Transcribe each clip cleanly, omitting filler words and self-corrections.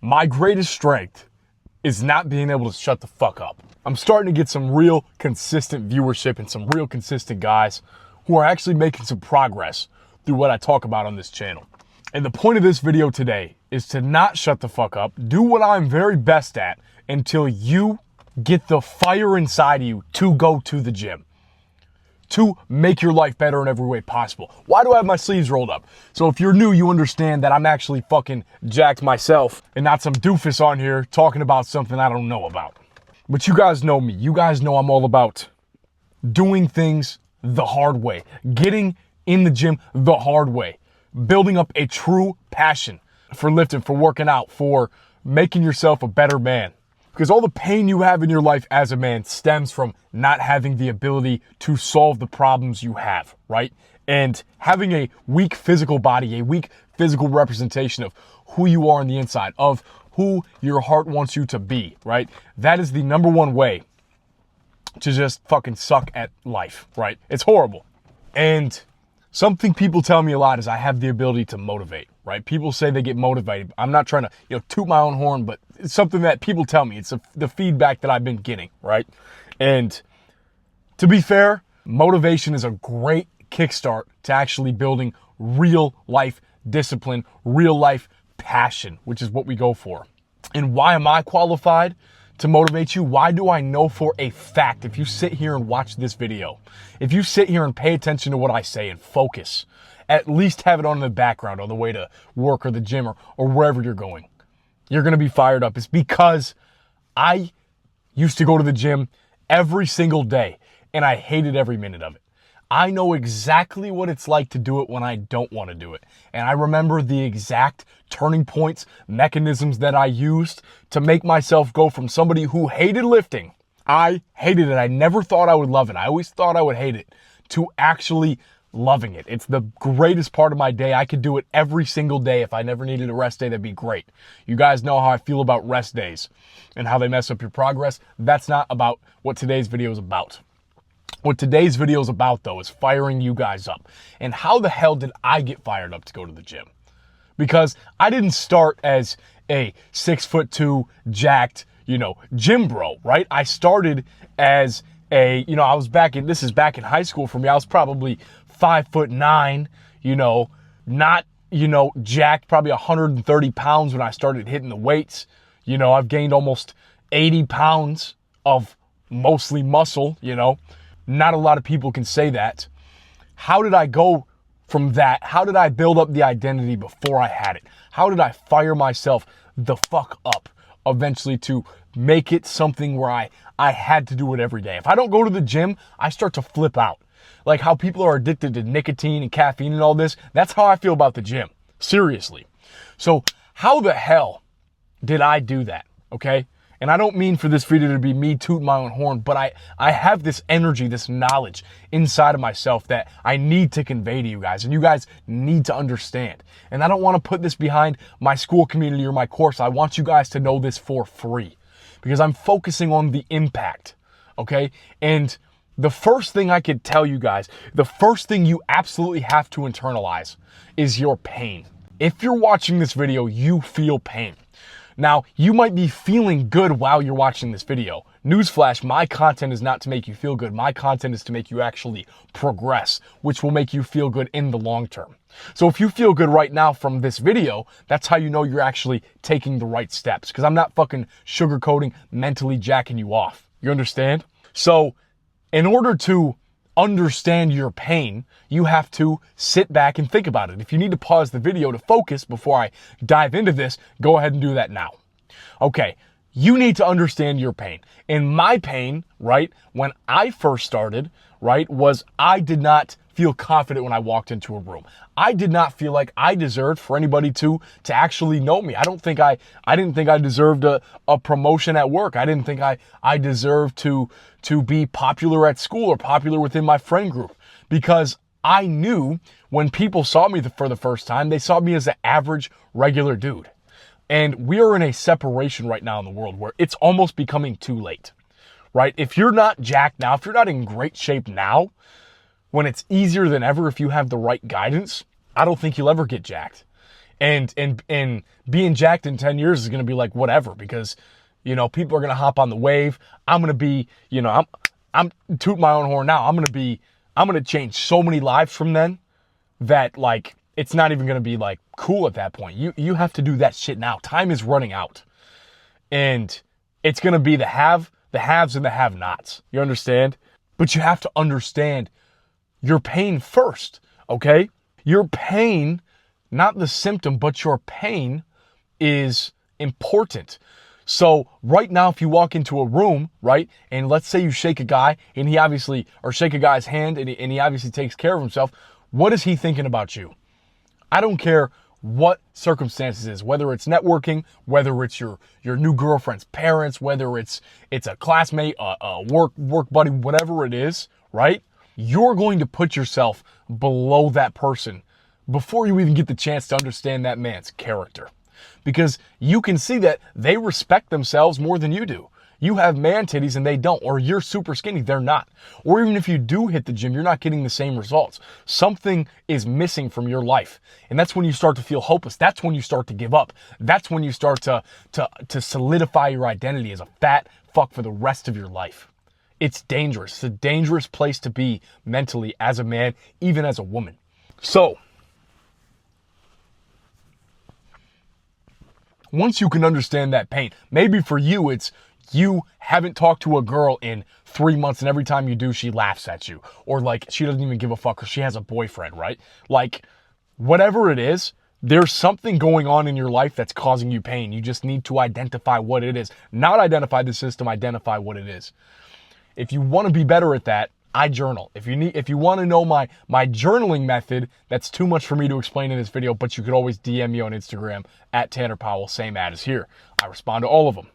My greatest strength is not being able to shut the fuck up. I'm starting to get some real consistent viewership and some real consistent guys who are actually making some progress through what I talk about on this channel. And the point of this video today is to not shut the fuck up, do what I'm very best at until you get the fire inside of you to go to the gym, to make your life better in every way possible. Why do I have my sleeves rolled up? So if you're new, you understand that I'm actually fucking jacked myself and not some doofus on here talking about something I don't know about. But you guys know me. You guys know I'm all about doing things the hard way, getting in the gym the hard way, building up a true passion for lifting, for working out, for making yourself a better man. Because all the pain you have in your life as a man stems from not having the ability to solve the problems you have, right? And having a weak physical body, a weak physical representation of who you are on the inside, of who your heart wants you to be, right? That is the number one way to just fucking suck at life, right? It's horrible. And something people tell me a lot is I have the ability to motivate, right? People say they get motivated. I'm not trying to, toot my own horn, but it's something that people tell me. It's the feedback that I've been getting, right? And to be fair, motivation is a great kickstart to actually building real life discipline, real life passion, which is what we go for. And why am I qualified to motivate you? Why do I know for a fact, if you sit here and watch this video, if you sit here and pay attention to what I say and focus, at least have it on in the background on the way to work or the gym or wherever you're going, you're going to be fired up. It's because I used to go to the gym every single day and I hated every minute of it. I know exactly what it's like to do it when I don't want to do it. And I remember the exact turning points, mechanisms that I used to make myself go from somebody who hated lifting. I hated it. I never thought I would love it. I always thought I would hate it, to actually loving it. It's the greatest part of my day. I could do it every single day. If I never needed a rest day, that'd be great. You guys know how I feel about rest days and how they mess up your progress. That's not about what today's video is about. What today's video is about, though, is firing you guys up. And how the hell did I get fired up to go to the gym? Because I didn't start as a 6'2", jacked, gym bro, right? I started as a, I was this is back in high school for me. I was probably 5'9", not, jacked, probably 130 pounds when I started hitting the weights. I've gained almost 80 pounds of mostly muscle, Not a lot of people can say that. How did I go from that? How did I build up the identity before I had it? How did I fire myself the fuck up eventually to make it something where I had to do it every day? If I don't go to the gym, I start to flip out. Like how people are addicted to nicotine and caffeine and all this. That's how I feel about the gym. Seriously. So how the hell did I do that? Okay? And I don't mean for this video to be me tooting my own horn, but I have this energy, this knowledge inside of myself that I need to convey to you guys, and you guys need to understand. And I don't want to put this behind my school community or my course. I want you guys to know this for free because I'm focusing on the impact, okay? And the first thing I could tell you guys, the first thing you absolutely have to internalize is your pain. If you're watching this video, you feel pain. Now, you might be feeling good while you're watching this video. Newsflash, my content is not to make you feel good. My content is to make you actually progress, which will make you feel good in the long term. So if you feel good right now from this video, that's how you know you're actually taking the right steps, because I'm not fucking sugarcoating, mentally jacking you off. You understand? So in order to understand your pain, you have to sit back and think about it. If you need to pause the video to focus before I dive into this, go ahead and do that now. Okay, you need to understand your pain. And my pain, right, when I first started, right, was I did not feel confident when I walked into a room. I did not feel like I deserved for anybody to actually know me. I didn't think I deserved a promotion at work. I didn't think I deserved to be popular at school or popular within my friend group, because I knew when people saw me for the first time, they saw me as an average, regular dude. And we are in a separation right now in the world where it's almost becoming too late, right? If you're not jacked now, if you're not in great shape now, when it's easier than ever, if you have the right guidance, I don't think you'll ever get jacked. And being jacked in 10 years is going to be like whatever, because, people are going to hop on the wave. I'm going to be, I'm toot my own horn now. I'm going to change so many lives from then that like, it's not even going to be like cool at that point. You have to do that shit now. Time is running out. And it's going to be the haves and the have-nots. You understand? But you have to understand your pain first, okay? Your pain, not the symptom, but your pain is important. So right now, if you walk into a room, right, and let's say you shake a guy and or shake a guy's hand and he obviously takes care of himself, what is he thinking about you? I don't care what circumstances is, whether it's networking, whether it's your new girlfriend's parents, whether it's a classmate, a work buddy, whatever it is, right? You're going to put yourself below that person before you even get the chance to understand that man's character. Because you can see that they respect themselves more than you do. You have man titties and they don't, or you're super skinny, they're not. Or even if you do hit the gym, you're not getting the same results. Something is missing from your life. And that's when you start to feel hopeless. That's when you start to give up. That's when you start to solidify your identity as a fat fuck for the rest of your life. It's dangerous. It's a dangerous place to be mentally as a man, even as a woman. So, once you can understand that pain, maybe for you, it's you haven't talked to a girl in 3 months and every time you do, she laughs at you. Or like, she doesn't even give a fuck because she has a boyfriend, right? Like, whatever it is, there's something going on in your life that's causing you pain. You just need to identify what it is. Not identify the system, identify what it is. If you want to be better at that, I journal. If you want to know my journaling method, that's too much for me to explain in this video, but you could always DM me on Instagram at Tanner Powell, same ad as here. I respond to all of them.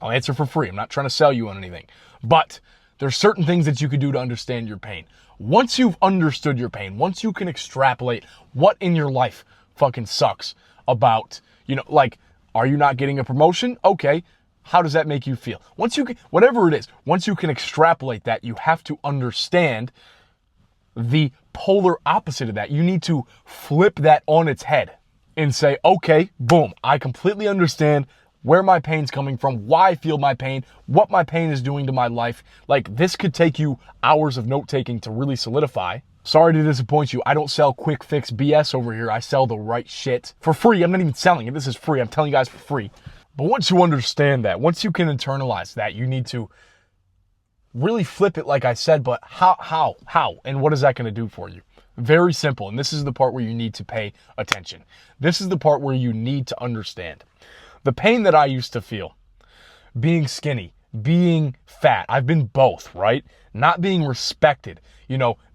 I'll answer for free. I'm not trying to sell you on anything. But there's certain things that you could do to understand your pain. Once you've understood your pain, once you can extrapolate what in your life fucking sucks about, like, are you not getting a promotion? Okay. How does that make you feel? Whatever it is, once you can extrapolate that, you have to understand the polar opposite of that. You need to flip that on its head and say, okay, boom, I completely understand where my pain's coming from, why I feel my pain, what my pain is doing to my life. Like, this could take you hours of note-taking to really solidify. Sorry to disappoint you. I don't sell quick fix BS over here. I sell the right shit for free. I'm not even selling it. This is free. I'm telling you guys for free. But once you understand that, once you can internalize that, you need to really flip it like I said, but how? And what is that going to do for you? Very simple. And this is the part where you need to pay attention. This is the part where you need to understand. The pain that I used to feel, being skinny, being fat, I've been both, right? Not being respected,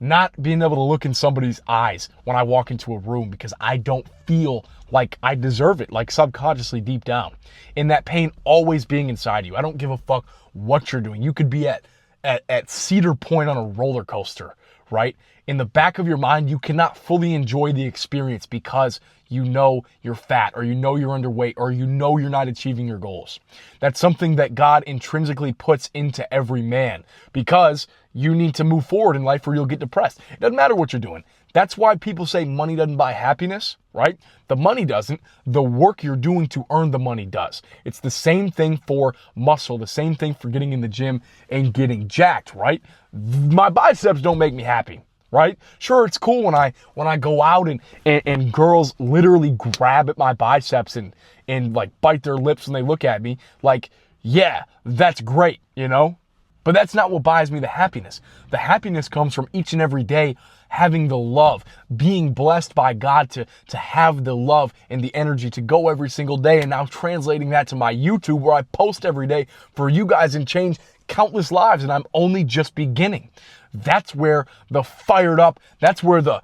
not being able to look in somebody's eyes when I walk into a room because I don't feel like I deserve it, like subconsciously deep down. And that pain always being inside you. I don't give a fuck what you're doing. You could be at Cedar Point on a roller coaster, right? In the back of your mind, you cannot fully enjoy the experience because you're fat, or you're underweight, or you're not achieving your goals. That's something that God intrinsically puts into every man because you need to move forward in life or you'll get depressed. It doesn't matter what you're doing. That's why people say money doesn't buy happiness, right? The money doesn't. The work you're doing to earn the money does. It's the same thing for muscle, the same thing for getting in the gym and getting jacked, right? My biceps don't make me happy. Right? Sure, it's cool when I go out and girls literally grab at my biceps and like bite their lips when they look at me. Like, yeah, that's great, But that's not what buys me the happiness. The happiness comes from each and every day having the love, being blessed by God to have the love and the energy to go every single day, and now translating that to my YouTube where I post every day for you guys and change countless lives, and I'm only just beginning. That's where the fired up, that's where the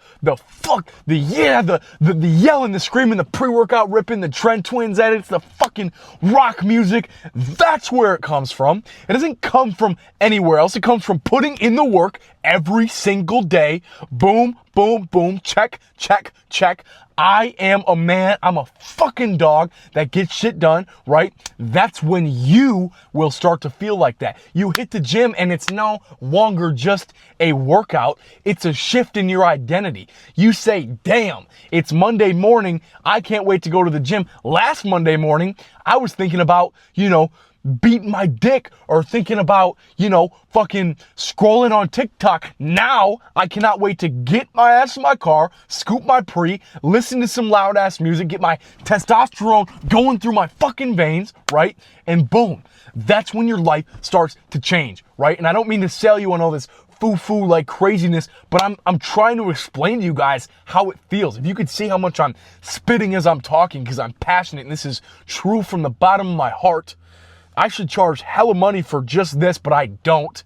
yelling, the screaming, the pre-workout ripping, the Trend Twins edits, the fucking rock music, that's where it comes from. It doesn't come from anywhere else. It comes from putting in the work every single day. Boom, boom, boom, check, check, check. I am a man, I'm a fucking dog that gets shit done, right? That's when you will start to feel like that. You hit the gym and it's no longer just a workout, it's a shift in your identity. You say, damn, it's Monday morning. I can't wait to go to the gym. Last Monday morning, I was thinking about, beating my dick or thinking about, fucking scrolling on TikTok. Now I cannot wait to get my ass in my car, scoop my pre, listen to some loud ass music, get my testosterone going through my fucking veins, right? And boom, that's when your life starts to change, right? And I don't mean to sell you on all this foo-foo like craziness, but I'm trying to explain to you guys how it feels. If you could see how much I'm spitting as I'm talking, because I'm passionate and this is true from the bottom of my heart. I should charge hella money for just this, but I don't.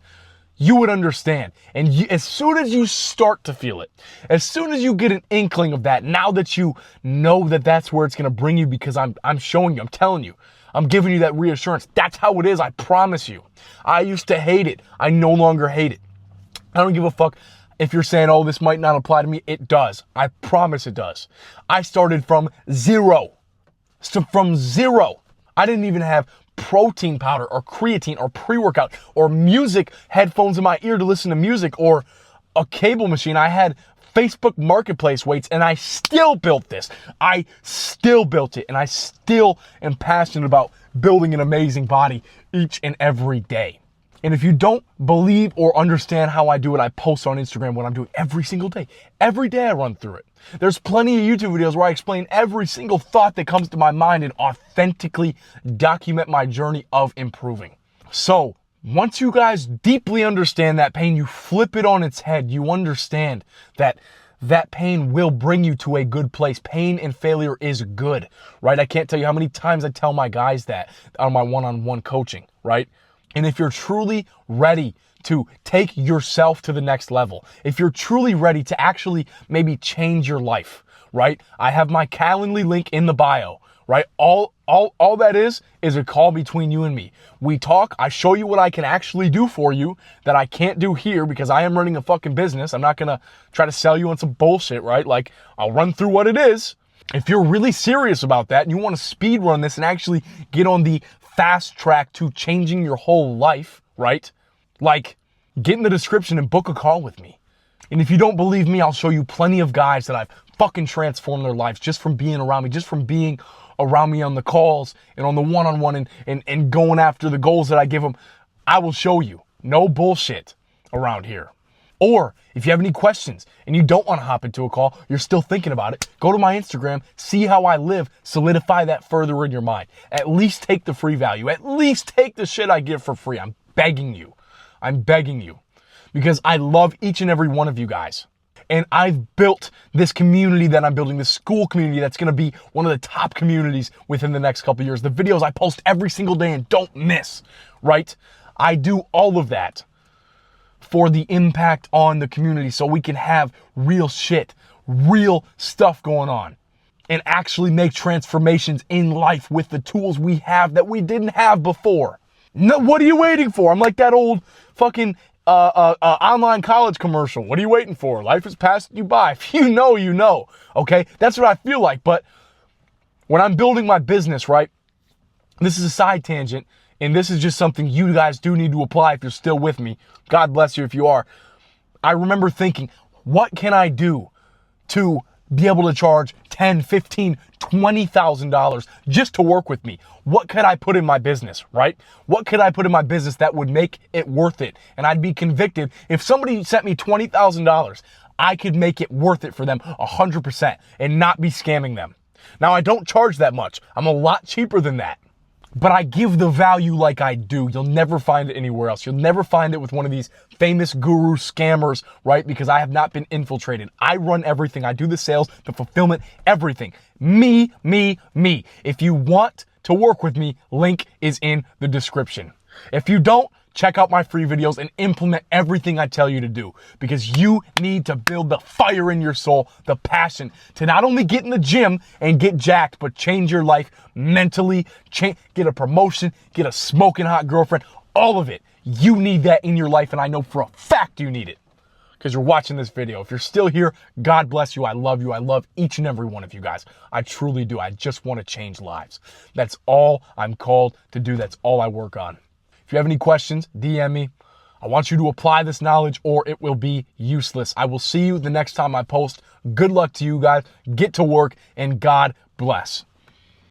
You would understand. And as soon as you start to feel it, as soon as you get an inkling of that, now that you know that that's where it's going to bring you, because I'm showing you, I'm telling you, I'm giving you that reassurance. That's how it is. I promise you. I used to hate it. I no longer hate it. I don't give a fuck if you're saying, oh, this might not apply to me. It does. I promise it does. I started from zero. So from zero. I didn't even have protein powder or creatine or pre-workout or music headphones in my ear to listen to music or a cable machine. I had Facebook Marketplace weights and I still built this. I still built it and I still am passionate about building an amazing body each and every day. And if you don't believe or understand how I do it, I post on Instagram what I'm doing every single day. Every day I run through it. There's plenty of YouTube videos where I explain every single thought that comes to my mind and authentically document my journey of improving. So once you guys deeply understand that pain, you flip it on its head. You understand that that pain will bring you to a good place. Pain and failure is good, right? I can't tell you how many times I tell my guys that on my one-on-one coaching, right? And if you're truly ready to take yourself to the next level, if you're truly ready to actually maybe change your life, right? I have my Calendly link in the bio, right? All that is a call between you and me. We talk, I show you what I can actually do for you that I can't do here because I am running a fucking business. I'm not gonna try to sell you on some bullshit, right? Like, I'll run through what it is. If you're really serious about that and you want to speed run this and actually get on the fast track to changing your whole life, right? Like, get in the description and book a call with me. And if you don't believe me, I'll show you plenty of guys that I've fucking transformed their lives just from being around me, just from being around me on the calls and on the one-on-one and going after the goals that I give them. I will show you. No bullshit around here. Or if you have any questions and you don't want to hop into a call, you're still thinking about it, go to my Instagram, see how I live, solidify that further in your mind. At least take the free value. At least take the shit I give for free. I'm begging you. I'm begging you because I love each and every one of you guys. And I've built this community that I'm building, this school community that's going to be one of the top communities within the next couple of years. The videos I post every single day and don't miss, right? I do all of that for the impact on the community so we can have real shit, real stuff going on and actually make transformations in life with the tools we have that we didn't have before. No, what are you waiting for? I'm like that old fucking online college commercial. What are you waiting for? Life is passing you by. If you know, you know. Okay? That's what I feel like. But when I'm building my business, right? This is a side tangent. And this is just something you guys do need to apply if you're still with me. God bless you if you are. I remember thinking, what can I do to be able to charge $10,000, $15,000, $20,000 just to work with me? What could I put in my business, right? What could I put in my business that would make it worth it? And I'd be convicted. If somebody sent me $20,000, I could make it worth it for them 100% and not be scamming them. Now, I don't charge that much. I'm a lot cheaper than that. But I give the value like I do. You'll never find it anywhere else. You'll never find it with one of these famous guru scammers, right? Because I have not been infiltrated. I run everything. I do the sales, the fulfillment, everything. Me. If you want to work with me, link is in the description. If you don't, check out my free videos and implement everything I tell you to do because you need to build the fire in your soul, the passion to not only get in the gym and get jacked, but change your life mentally, get a promotion, get a smoking hot girlfriend, all of it. You need that in your life, and I know for a fact you need it because you're watching this video. If you're still here, God bless you. I love you. I love each and every one of you guys. I truly do. I just want to change lives. That's all I'm called to do. That's all I work on. If you have any questions, DM me. I want you to apply this knowledge or it will be useless. I will see you the next time I post. Good luck to you guys. Get to work and God bless.